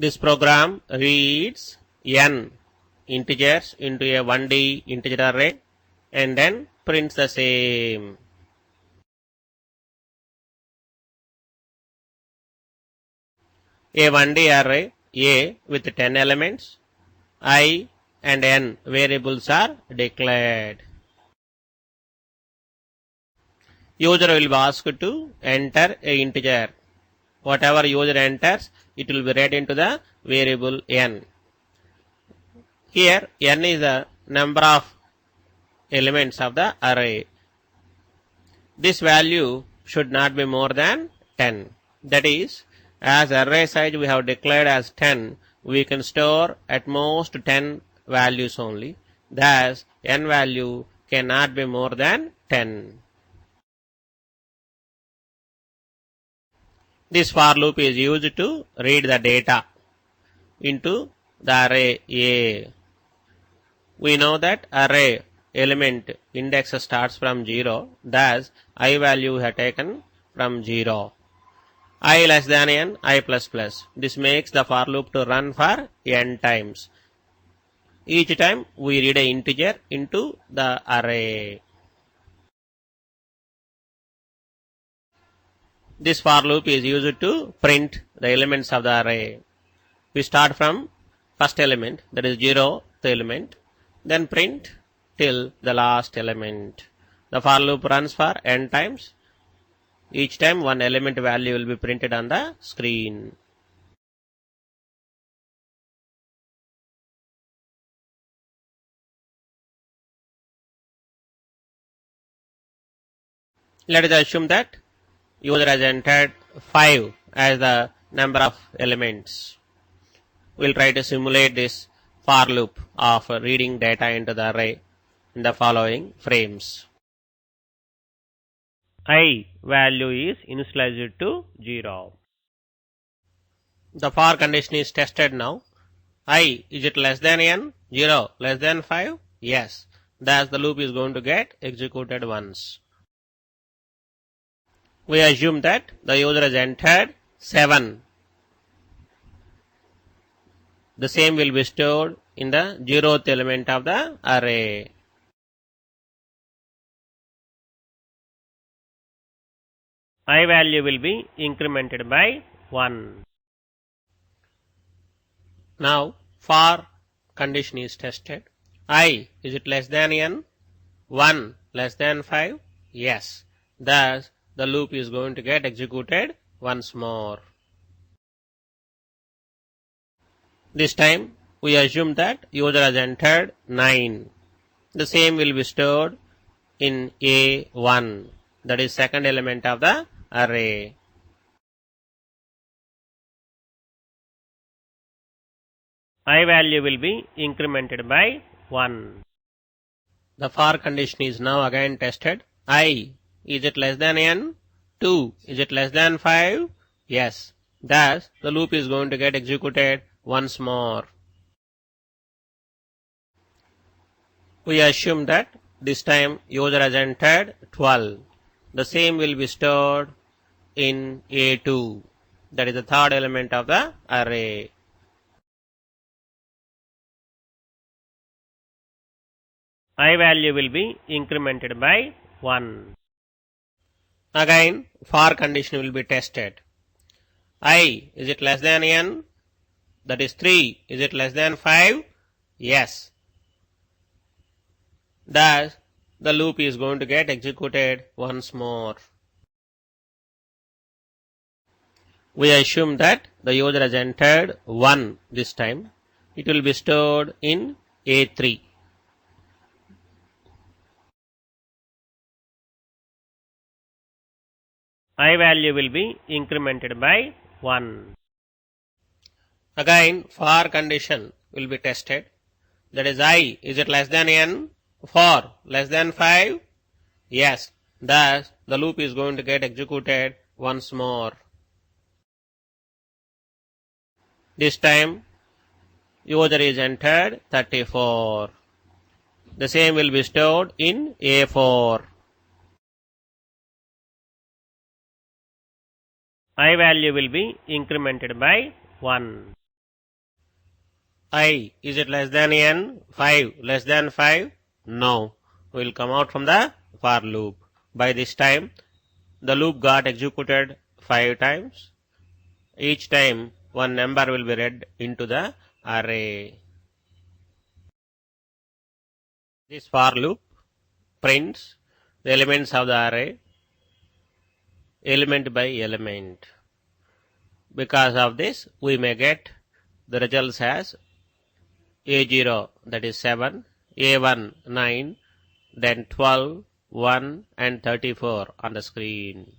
This program reads n integers into a 1D integer array and then prints the same. A 1D array A with 10 elements, I and n variables are declared. User will be asked to enter a integer. Whatever user enters, it will be read into the variable n. Here n is the number of elements of the array. This value should not be more than 10. That is, as array size we have declared as 10, we can store at most 10 values only. Thus, n value cannot be more than 10. This for loop is used to read the data into the array A. We know that array element index starts from 0, thus I value we have taken from 0. I less than n, I plus plus. This makes the for loop to run for n times. Each time we read an integer into the array. This for loop is used to print the elements of the array. We start from first element, that is 0th element, then print till the last element. The for loop runs for n times. Each time one element value will be printed on the screen. Let us assume that user has entered 5 as the number of elements. We will try to simulate this for loop of reading data into the array in the following frames. I value is initialized to 0. The for condition is tested now. I, is it less than n? 0 less than 5? Yes. Thus the loop is going to get executed once. We assume that the user has entered 7. The same will be stored in the 0th element of the array. I value will be incremented by 1. Now, for condition is tested. I, is it less than n? 1 less than 5? Yes. Thus, the loop is going to get executed once more. This time, we assume that user has entered 9. The same will be stored in A1, that is second element of the array. I value will be incremented by 1. The for condition is now again tested. I, is it less than n? 2, is it less than 5? Yes. Thus, the loop is going to get executed once more. We assume that this time user has entered 12. The same will be stored in A2, that is the third element of the array. I value will be incremented by 1. Again, for condition will be tested. I, is it less than n? That is 3. Is it less than 5? Yes. Thus, the loop is going to get executed once more. We assume that the user has entered 1 this time. It will be stored in A3. I value will be incremented by 1. Again, for condition will be tested. That is I, is it less than n? 4 less than 5? Yes. Thus, the loop is going to get executed once more. This time, user is entered 34. The same will be stored in A4. I value will be incremented by 1. I, is it less than n? 5 less than 5? No. We will come out from the for loop. By this time, the loop got executed 5 times. Each time, one number will be read into the array. This for loop prints the elements of the array element by element. Because of this, we may get the results as A0, that is 7, A1, 9, then 12, 1 and 34 on the screen.